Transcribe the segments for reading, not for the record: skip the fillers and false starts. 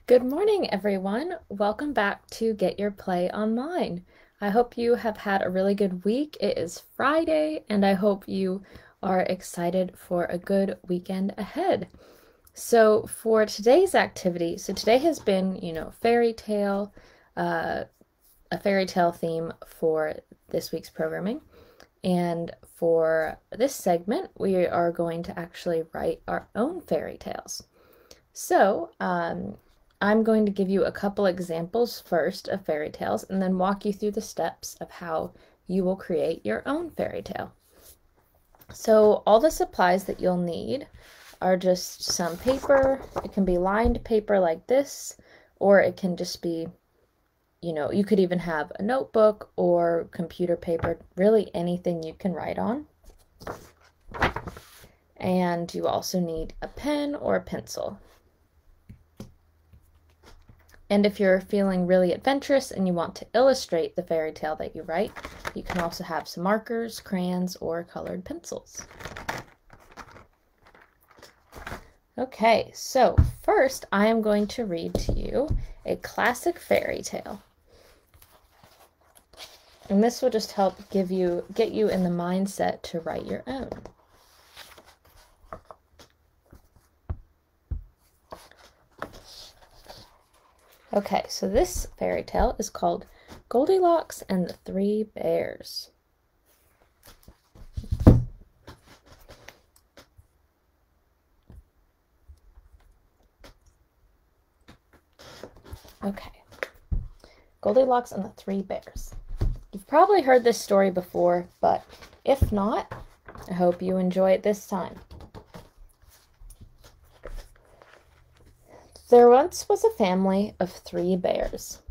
Good morning, everyone. Welcome back to Get Your Play Online. I hope you have had a really good week. It is Friday, and I hope you are excited for a good weekend ahead. So, for today's activity, today has been, fairy tale, a fairy tale theme for this week's programming. And for this segment, we are going to actually write our own fairy tales. So, I'm going to give you a couple examples first of fairy tales and then walk you through the steps of how you will create your own fairy tale. So, all the supplies that you'll need are just some paper. It can be lined paper like this, or it can just be, you could even have a notebook or computer paper, really anything you can write on. And you also need a pen or a pencil. And if you're feeling really adventurous and you want to illustrate the fairy tale that you write, you can also have some markers, crayons, or colored pencils. Okay, so first I am going to read to you a classic fairy tale. And this will just help get you in the mindset to write your own. Okay, so this fairy tale is called Goldilocks and the Three Bears. Okay, Goldilocks and the Three Bears. You've probably heard this story before, but if not, I hope you enjoy it this time. There once was a family of 3 bears.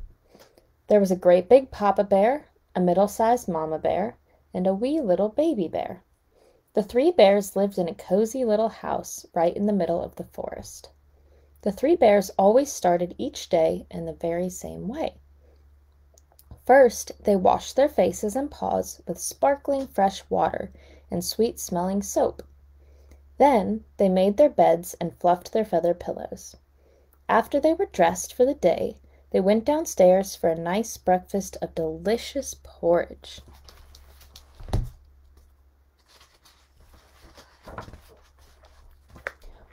There was a great big papa bear, a middle-sized mama bear, and a wee little baby bear. The 3 bears lived in a cozy little house right in the middle of the forest. The 3 bears always started each day in the very same way. First, they washed their faces and paws with sparkling fresh water and sweet-smelling soap. Then they made their beds and fluffed their feather pillows. After they were dressed for the day, they went downstairs for a nice breakfast of delicious porridge.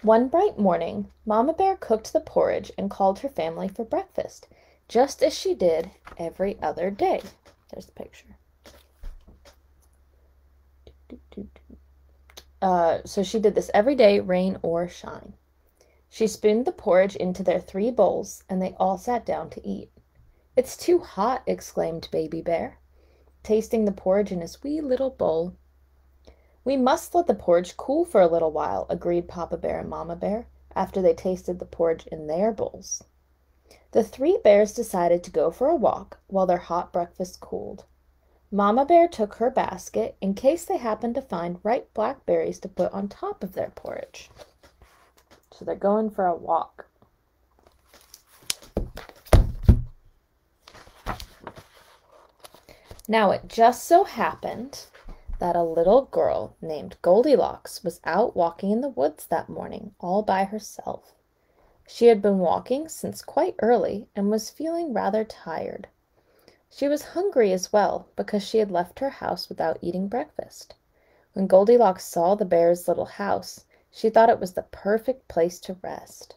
One bright morning, Mama Bear cooked the porridge and called her family for breakfast, just as she did every other day. There's the picture. So she did this every day, rain or shine. She spooned the porridge into their 3 bowls, and they all sat down to eat. "It's too hot," exclaimed Baby Bear, tasting the porridge in his wee little bowl. "We must let the porridge cool for a little while," agreed Papa Bear and Mama Bear, after they tasted the porridge in their bowls. The 3 bears decided to go for a walk while their hot breakfast cooled. Mama Bear took her basket in case they happened to find ripe blackberries to put on top of their porridge. So they're going for a walk. Now it just so happened that a little girl named Goldilocks was out walking in the woods that morning all by herself. She had been walking since quite early and was feeling rather tired. She was hungry as well because she had left her house without eating breakfast. When Goldilocks saw the bear's little house, she thought it was the perfect place to rest.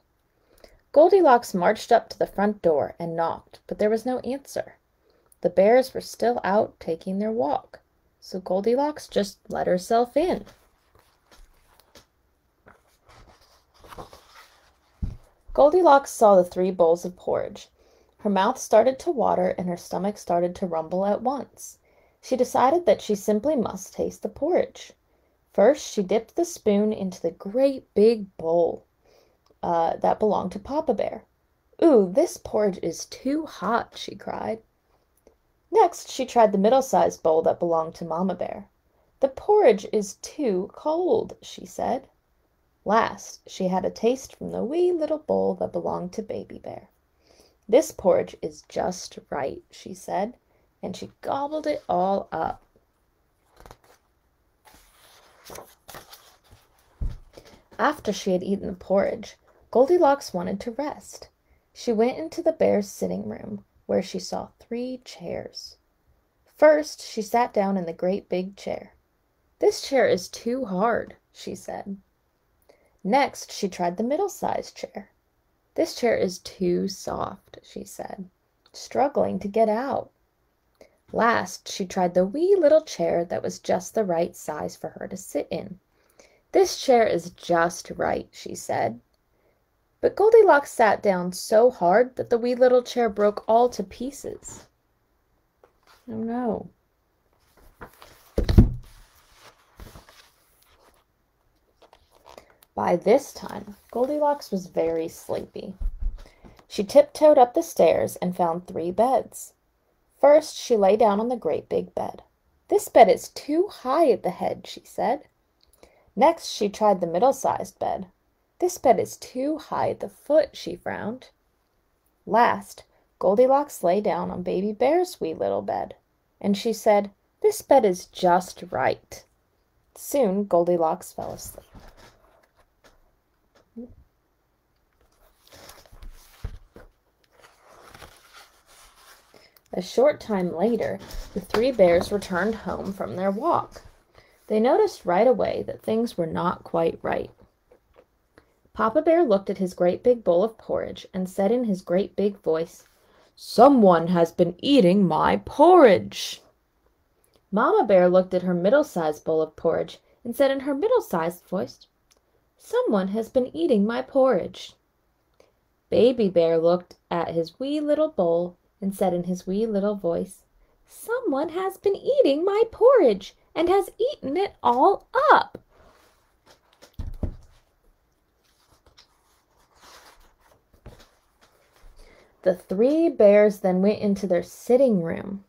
Goldilocks marched up to the front door and knocked, but there was no answer. The bears were still out taking their walk, so Goldilocks just let herself in. Goldilocks saw the 3 bowls of porridge. Her mouth started to water and her stomach started to rumble at once. She decided that she simply must taste the porridge. First, she dipped the spoon into the great big bowl that belonged to Papa Bear. "Ooh, this porridge is too hot," she cried. Next, she tried the middle-sized bowl that belonged to Mama Bear. "The porridge is too cold," she said. Last, she had a taste from the wee little bowl that belonged to Baby Bear. "This porridge is just right," she said, and she gobbled it all up. After she had eaten the porridge, Goldilocks wanted to rest. She went into the bear's sitting room, where she saw 3 chairs. First, she sat down in the great big chair. "This chair is too hard," she said. Next, she tried the middle-sized chair. "This chair is too soft," she said, struggling to get out. Last, she tried the wee little chair that was just the right size for her to sit in. "This chair is just right," she said. But Goldilocks sat down so hard that the wee little chair broke all to pieces. Oh no. By this time, Goldilocks was very sleepy. She tiptoed up the stairs and found 3 beds. First, she lay down on the great big bed. "This bed is too high at the head," she said. Next, she tried the middle-sized bed. "This bed is too high at the foot," she frowned. Last, Goldilocks lay down on Baby Bear's wee little bed, and she said, "This bed is just right." Soon, Goldilocks fell asleep. A short time later, the 3 bears returned home from their walk. They noticed right away that things were not quite right. Papa Bear looked at his great big bowl of porridge and said in his great big voice, "Someone has been eating my porridge." Mama Bear looked at her middle-sized bowl of porridge and said in her middle-sized voice, "Someone has been eating my porridge." Baby Bear looked at his wee little bowl and said in his wee little voice, "Someone has been eating my porridge and has eaten it all up." The 3 bears then went into their sitting room.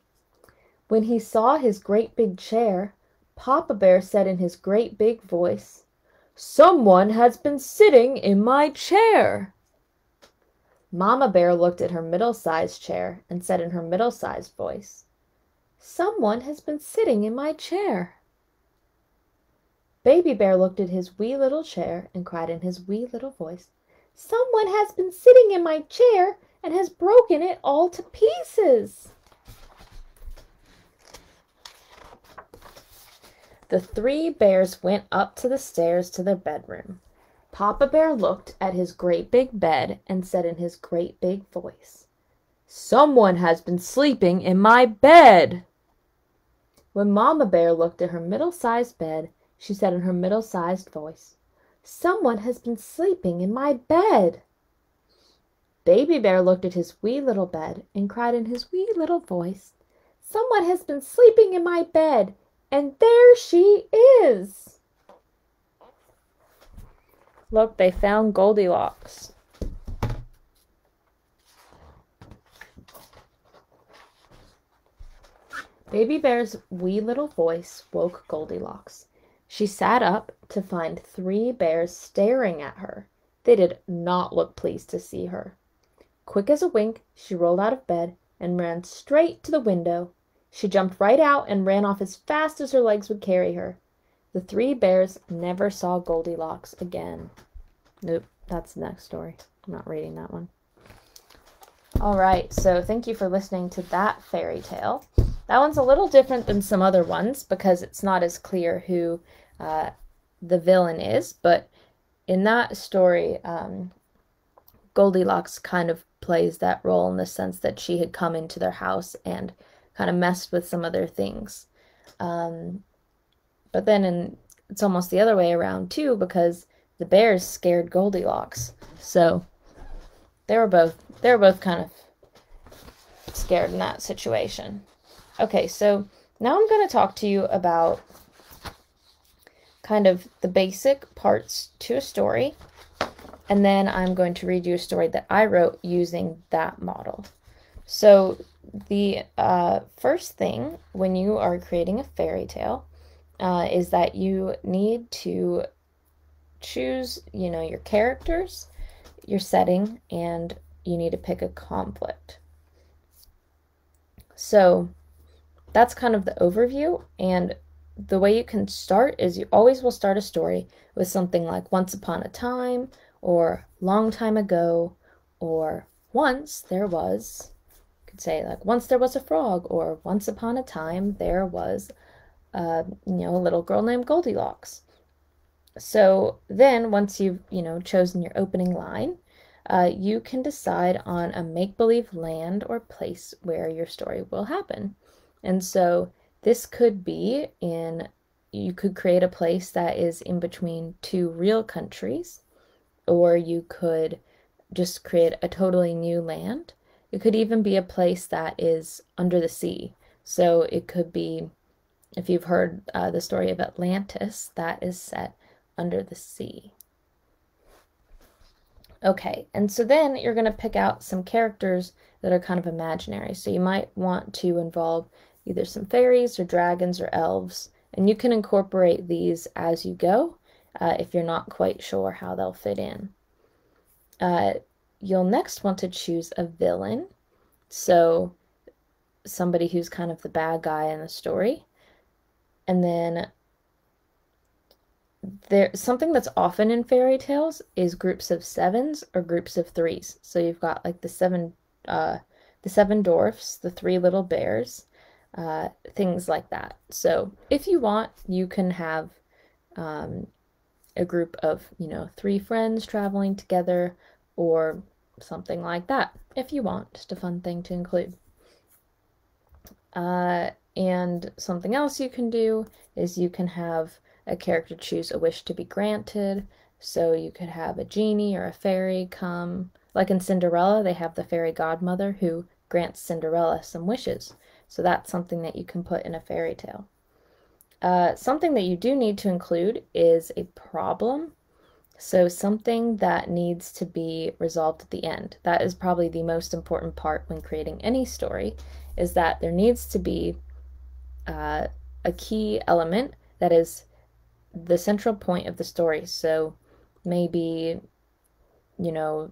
When he saw his great big chair, Papa Bear said in his great big voice, "Someone has been sitting in my chair." Mama Bear looked at her middle-sized chair and said in her middle-sized voice, "Someone has been sitting in my chair." Baby Bear looked at his wee little chair and cried in his wee little voice, "Someone has been sitting in my chair and has broken it all to pieces." The 3 bears went up to the stairs to their bedroom. Papa Bear looked at his great big bed and said in his great big voice, "Someone has been sleeping in my bed." When Mama Bear looked at her middle-sized bed, she said in her middle-sized voice, "Someone has been sleeping in my bed." Baby Bear looked at his wee little bed and cried in his wee little voice, "Someone has been sleeping in my bed, and there she is." Look, they found Goldilocks. Baby Bear's wee little voice woke Goldilocks. She sat up to find 3 bears staring at her. They did not look pleased to see her. Quick as a wink, she rolled out of bed and ran straight to the window. She jumped right out and ran off as fast as her legs would carry her. The 3 bears never saw Goldilocks again. Nope, that's the next story. I'm not reading that one. All right, so thank you for listening to that fairy tale. That one's a little different than some other ones because it's not as clear who the villain is, but in that story, Goldilocks kind of plays that role in the sense that she had come into their house and kind of messed with some of their things. But then it's almost the other way around too, because the bears scared Goldilocks. So they were both kind of scared in that situation. Okay, so now I'm going to talk to you about kind of the basic parts to a story, and then I'm going to read you a story that I wrote using that model. So the first thing when you are creating a fairy tale is that you need to choose, your characters, your setting, and you need to pick a conflict. So that's kind of the overview, and the way you can start is you always will start a story with something like once upon a time, or long time ago, or once there was, you could say like, once there was a frog, or once upon a time there was, a little girl named Goldilocks. So then once you've, chosen your opening line, you can decide on a make-believe land or place where your story will happen. And so this could be you could create a place that is in between two real countries, or you could just create a totally new land. It could even be a place that is under the sea. So it could be, if you've heard the story of Atlantis, that is set under the sea. Okay, and so then you're going to pick out some characters that are kind of imaginary. So you might want to involve either some fairies or dragons or elves, and you can incorporate these as you go if you're not quite sure how they'll fit in. You'll next want to choose a villain, so somebody who's kind of the bad guy in the story. And then something that's often in fairy tales is groups of sevens or groups of threes. So you've got like the seven dwarfs, the three little bears, things like that. So if you want, you can have a group of, three friends traveling together, or something like that, if you want. Just a fun thing to include. And something else you can do is you can have a character choose a wish to be granted. So you could have a genie or a fairy come. Like in Cinderella, they have the fairy godmother who grants Cinderella some wishes. So that's something that you can put in a fairy tale. Something that you do need to include is a problem. So something that needs to be resolved at the end. That is probably the most important part when creating any story, is that there needs to be a key element that is the central point of the story. So maybe, the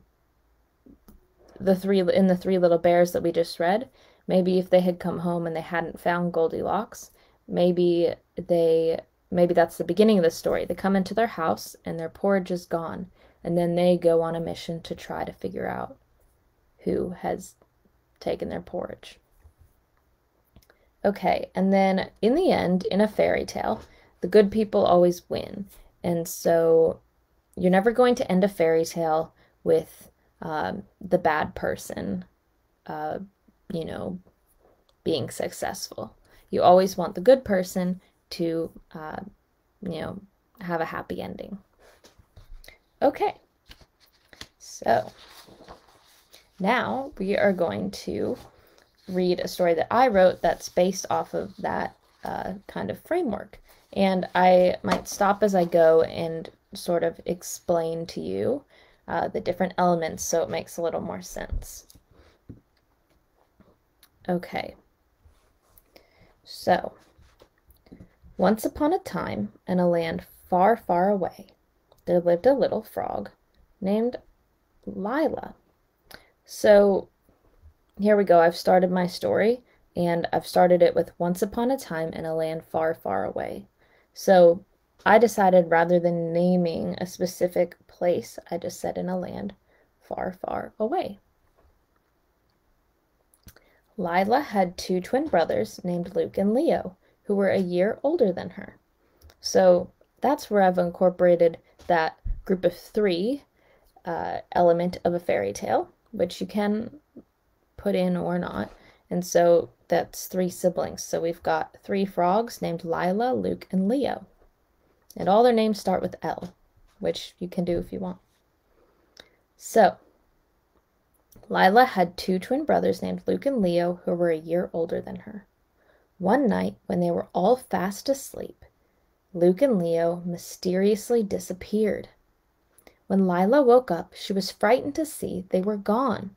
three little bears that we just read, maybe if they had come home and they hadn't found Goldilocks, maybe that's the beginning of the story. They come into their house and their porridge is gone, and then they go on a mission to try to figure out who has taken their porridge. Okay, and then in the end, in a fairy tale, the good people always win. And so you're never going to end a fairy tale with the bad person, being successful. You always want the good person to, have a happy ending. Okay, so now we are going to read a story that I wrote that's based off of that kind of framework. And I might stop as I go and sort of explain to you the different elements so it makes a little more sense. Okay, so once upon a time, in a land far, far away, there lived a little frog named Lila. So here we go. I've started my story, and I've started it with once upon a time in a land far, far away. So I decided, rather than naming a specific place, I just said in a land far, far away. Lila had two twin brothers named Luke and Leo, who were a year older than her. So that's where I've incorporated that group of three element of a fairy tale, which you can put in or not. And so that's three siblings. So we've got three frogs named Lila, Luke, and Leo. And all their names start with L, which you can do if you want. So Lila had two twin brothers named Luke and Leo who were a year older than her. One night, when they were all fast asleep, Luke and Leo mysteriously disappeared. When Lila woke up, she was frightened to see they were gone.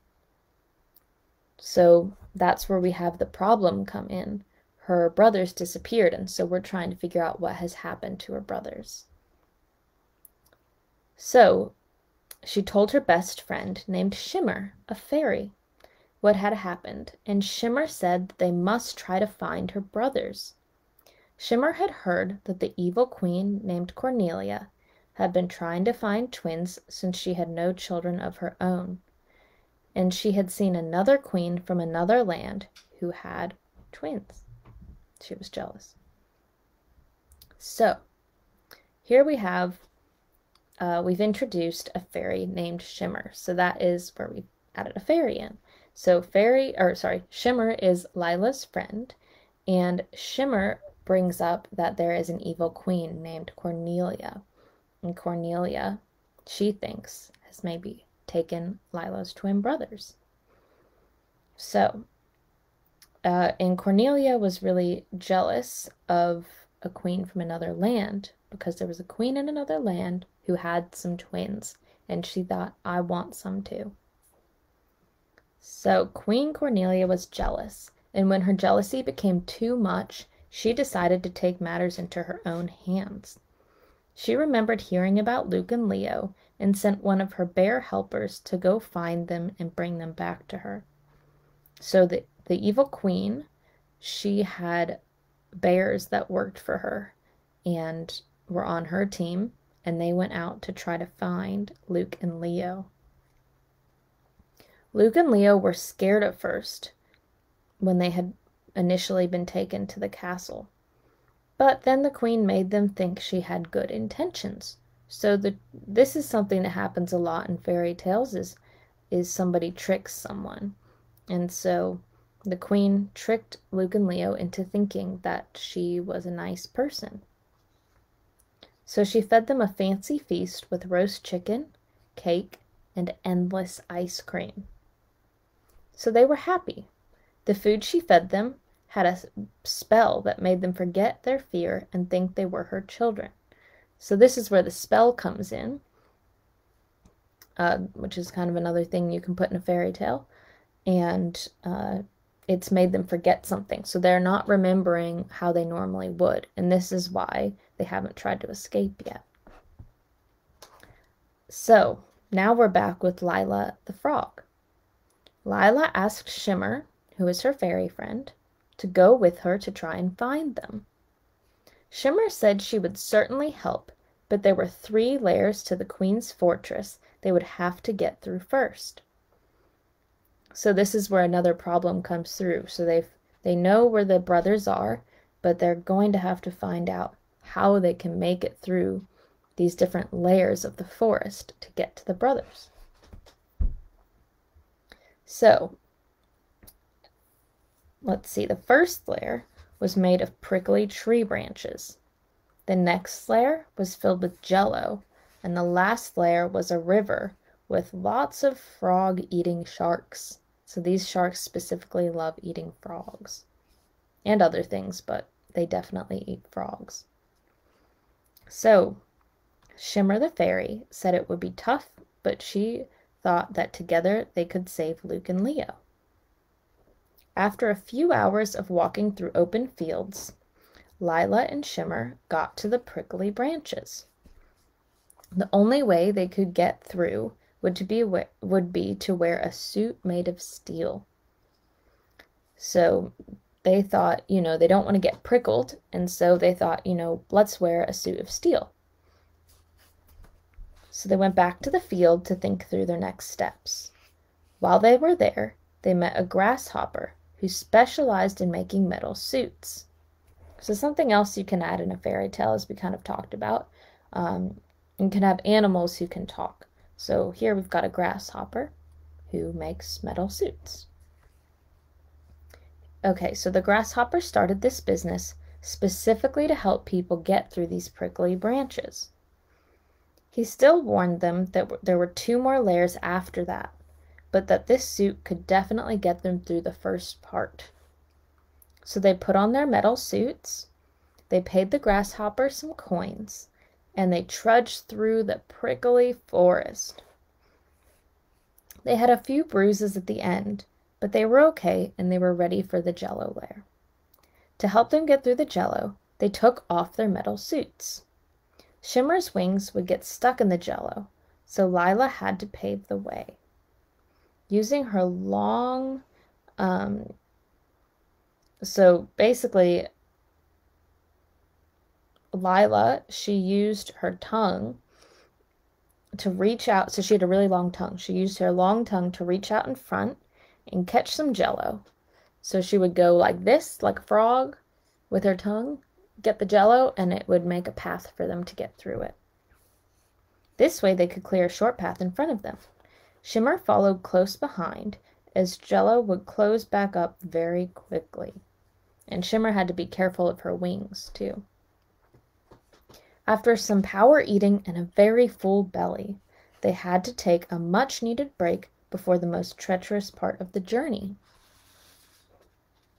So that's where we have the problem come in. Her brothers disappeared, and so we're trying to figure out what has happened to her brothers. So she told her best friend, named Shimmer, a fairy, what had happened, and Shimmer said that they must try to find her brothers. Shimmer had heard that the evil queen, named Cornelia, had been trying to find twins since she had no children of her own. and she had seen another queen from another land who had twins. She was jealous. So, here we've introduced a fairy named Shimmer. So that is where we've added a fairy in. So Shimmer is Lila's friend, and Shimmer brings up that there is an evil queen named Cornelia. And Cornelia, she thinks, has maybe taken Lila's twin brothers. So, and Cornelia was really jealous of a queen from another land because there was a queen in another land who had some twins, and she thought, I want some too. So Queen Cornelia was jealous, and when her jealousy became too much, she decided to take matters into her own hands. She remembered hearing about Luke and Leo and sent one of her bear helpers to go find them and bring them back to her. So the evil queen, she had bears that worked for her and were on her team, and they went out to try to find Luke and Leo. Luke and Leo were scared at first when they had initially been taken to the castle. But then the queen made them think she had good intentions. So this is something that happens a lot in fairy tales is somebody tricks someone. And so the queen tricked Luke and Leo into thinking that she was a nice person. So she fed them a fancy feast with roast chicken, cake, and endless ice cream. So they were happy. The food she fed them had a spell that made them forget their fear and think they were her children. So this is where the spell comes in, which is kind of another thing you can put in a fairy tale. And it's made them forget something. So they're not remembering how they normally would. And this is why they haven't tried to escape yet. So now we're back with Lila the Frog. Lila asked Shimmer, who is her fairy friend, to go with her to try and find them. Shimmer said she would certainly help, but there were 3 layers to the queen's fortress they would have to get through first. So this is where another problem comes through. So they know where the brothers are, but they're going to have to find out how they can make it through these different layers of the forest to get to the brothers. So, let's see, the first layer was made of prickly tree branches. The next layer was filled with jello, and the last layer was a river with lots of frog-eating sharks. So these sharks specifically love eating frogs and other things, but they definitely eat frogs. So Shimmer the fairy said it would be tough, but she thought that together they could save Luke and Leo. After a few hours of walking through open fields, Lila and Shimmer got to the prickly branches. The only way they could get through would be to wear a suit made of steel. So they thought, they don't want to get prickled, and so they thought, let's wear a suit of steel. So they went back to the field to think through their next steps. While they were there, they met a grasshopper who specialized in making metal suits. So something else you can add in a fairy tale, as we kind of talked about, you can have animals who can talk. So here we've got a grasshopper who makes metal suits. Okay, so the grasshopper started this business specifically to help people get through these prickly branches. He still warned them that there were 2 more layers after that, but that this suit could definitely get them through the first part. So they put on their metal suits, they paid the grasshopper some coins, and they trudged through the prickly forest. They had a few bruises at the end, but they were okay and they were ready for the jello layer. To help them get through the jello, they took off their metal suits. Shimmer's wings would get stuck in the jello, so Lila had to pave the way. Using her long, so basically, Lila, she used her tongue to reach out. So she had a really long tongue. She used her long tongue to reach out in front and catch some jello. So she would go like this, like a frog, with her tongue, get the jello, and it would make a path for them to get through it. This way they could clear a short path in front of them. Shimmer followed close behind, as jello would close back up very quickly. And Shimmer had to be careful of her wings, too. After some power eating and a very full belly, they had to take a much-needed break before the most treacherous part of the journey.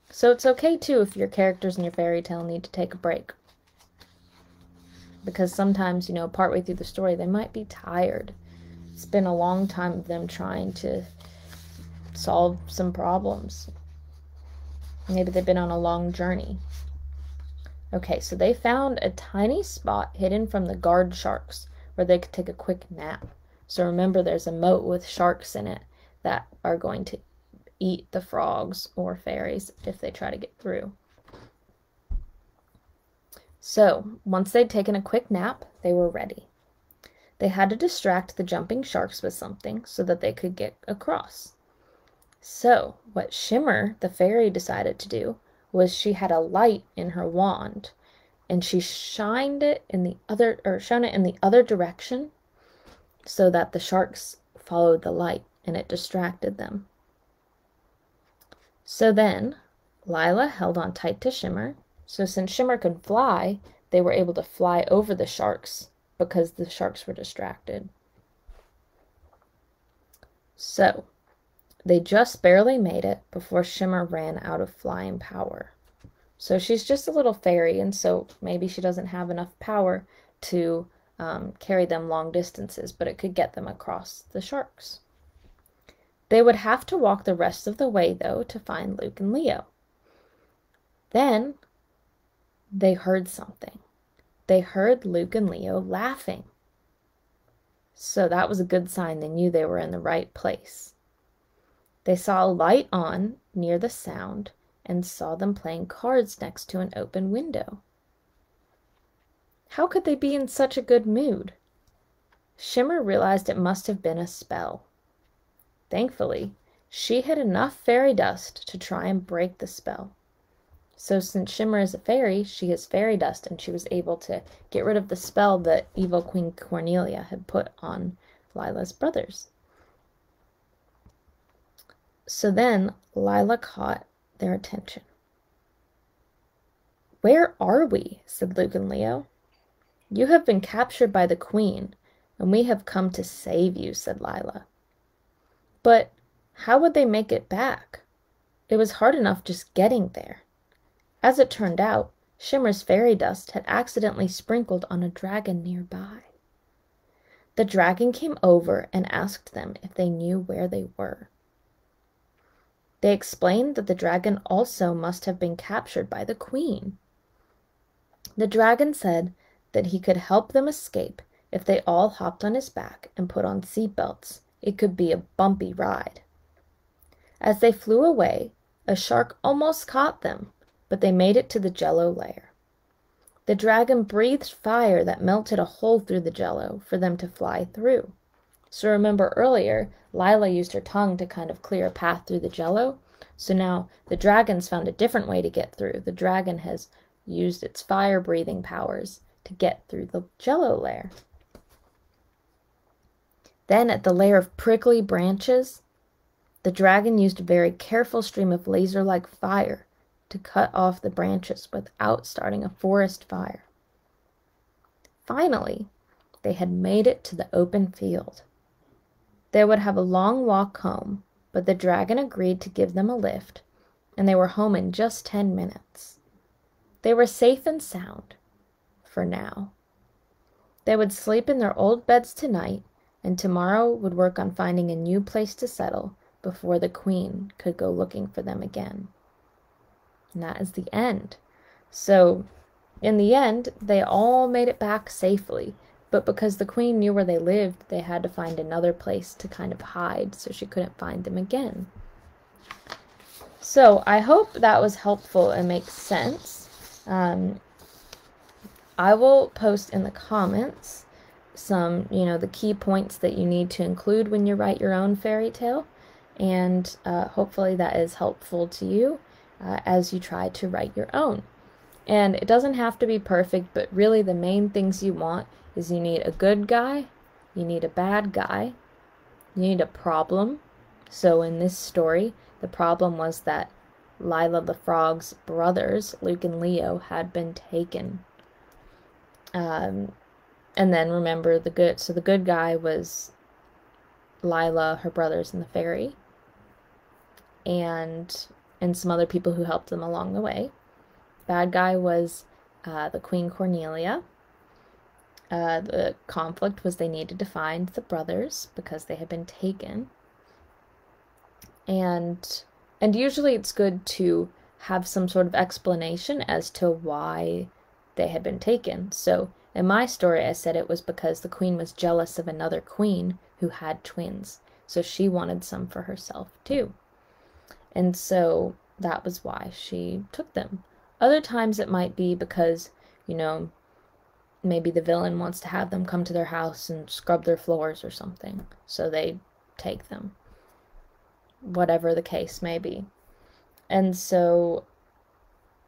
So it's okay, too, if your characters in your fairy tale need to take a break. Because sometimes, partway through the story, they might be tired. It's been a long time of them trying to solve some problems. Maybe they've been on a long journey. Okay, so they found a tiny spot hidden from the guard sharks where they could take a quick nap. So remember, there's a moat with sharks in it that are going to eat the frogs or fairies if they try to get through. So, once they'd taken a quick nap, they were ready. They had to distract the jumping sharks with something so that they could get across. So, what Shimmer, the fairy, decided to do was she had a light in her wand, and she shone it in the other direction so that the sharks followed the light and it distracted them. So then, Lila held on tight to Shimmer. So since Shimmer could fly, they were able to fly over the sharks because the sharks were distracted. So, they just barely made it before Shimmer ran out of flying power. So she's just a little fairy, and so maybe she doesn't have enough power to carry them long distances, but it could get them across the sharks. They would have to walk the rest of the way, though, to find Luke and Leo. Then they heard something. They heard Luke and Leo laughing. So that was a good sign. They knew they were in the right place. They saw a light on near the sound and saw them playing cards next to an open window. How could they be in such a good mood? Shimmer realized it must have been a spell. Thankfully, she had enough fairy dust to try and break the spell. So since Shimmer is a fairy, she has fairy dust, and she was able to get rid of the spell that evil Queen Cornelia had put on Lila's brothers. So then Lila caught their attention. "Where are we?" said Luke and Leo. "You have been captured by the queen, and we have come to save you," said Lila. But how would they make it back? It was hard enough just getting there. As it turned out, Shimmer's fairy dust had accidentally sprinkled on a dragon nearby. The dragon came over and asked them if they knew where they were. They explained that the dragon also must have been captured by the queen. The dragon said that he could help them escape if they all hopped on his back and put on seatbelts. It could be a bumpy ride. As they flew away, a shark almost caught them, but they made it to the jello layer. The dragon breathed fire that melted a hole through the jello for them to fly through. So remember earlier, Lila used her tongue to kind of clear a path through the jello. So now the dragon's found a different way to get through. The dragon has used its fire-breathing powers to get through the jello layer. Then at the layer of prickly branches, the dragon used a very careful stream of laser-like fire to cut off the branches without starting a forest fire. Finally, they had made it to the open field. They would have a long walk home, but the dragon agreed to give them a lift, and they were home in just 10 minutes. They were safe and sound, for now. They would sleep in their old beds tonight, and tomorrow would work on finding a new place to settle before the queen could go looking for them again. And that is the end. So, in the end, they all made it back safely, but because the queen knew where they lived, they had to find another place to kind of hide so she couldn't find them again. So, I hope that was helpful and makes sense. I will post in the comments some, the key points that you need to include when you write your own fairy tale. And hopefully that is helpful to you as you try to write your own. And it doesn't have to be perfect, but really the main things you want is you need a good guy, you need a bad guy, you need a problem. So in this story, the problem was that Lila the Frog's brothers, Luke and Leo, had been taken. And then remember the good guy was Lila, her brothers, and the fairy, and some other people who helped them along the way. Bad guy was the Queen Cornelia. The conflict was they needed to find the brothers because they had been taken. And usually it's good to have some sort of explanation as to why they had been taken. So in my story, I said it was because the queen was jealous of another queen who had twins. So she wanted some for herself too. And so that was why she took them. Other times it might be because, maybe the villain wants to have them come to their house and scrub their floors or something. So they take them. Whatever the case may be. And so,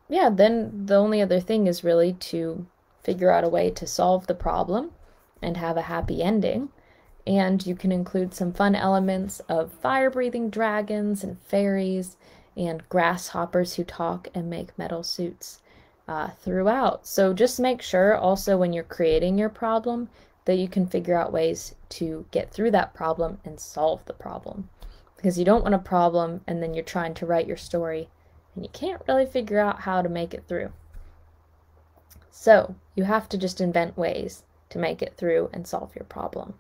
yeah, then the only other thing is really to figure out a way to solve the problem and have a happy ending. And you can include some fun elements of fire-breathing dragons and fairies and grasshoppers who talk and make metal suits throughout. So just make sure also when you're creating your problem that you can figure out ways to get through that problem and solve the problem. Because you don't want a problem and then you're trying to write your story and you can't really figure out how to make it through. So you have to just invent ways to make it through and solve your problem.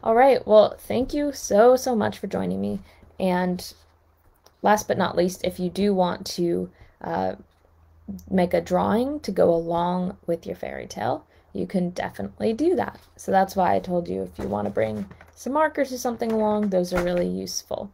All right, well, thank you so much for joining me. And last but not least, if you do want to make a drawing to go along with your fairy tale, you can definitely do that. So that's why I told you if you want to bring some markers or something along, those are really useful.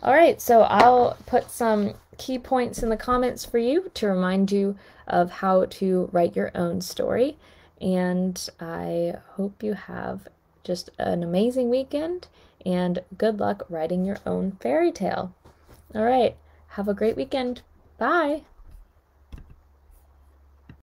All right, so I'll put some key points in the comments for you to remind you of how to write your own story. And I hope you have just an amazing weekend and good luck writing your own fairy tale. All right, have a great weekend. Bye.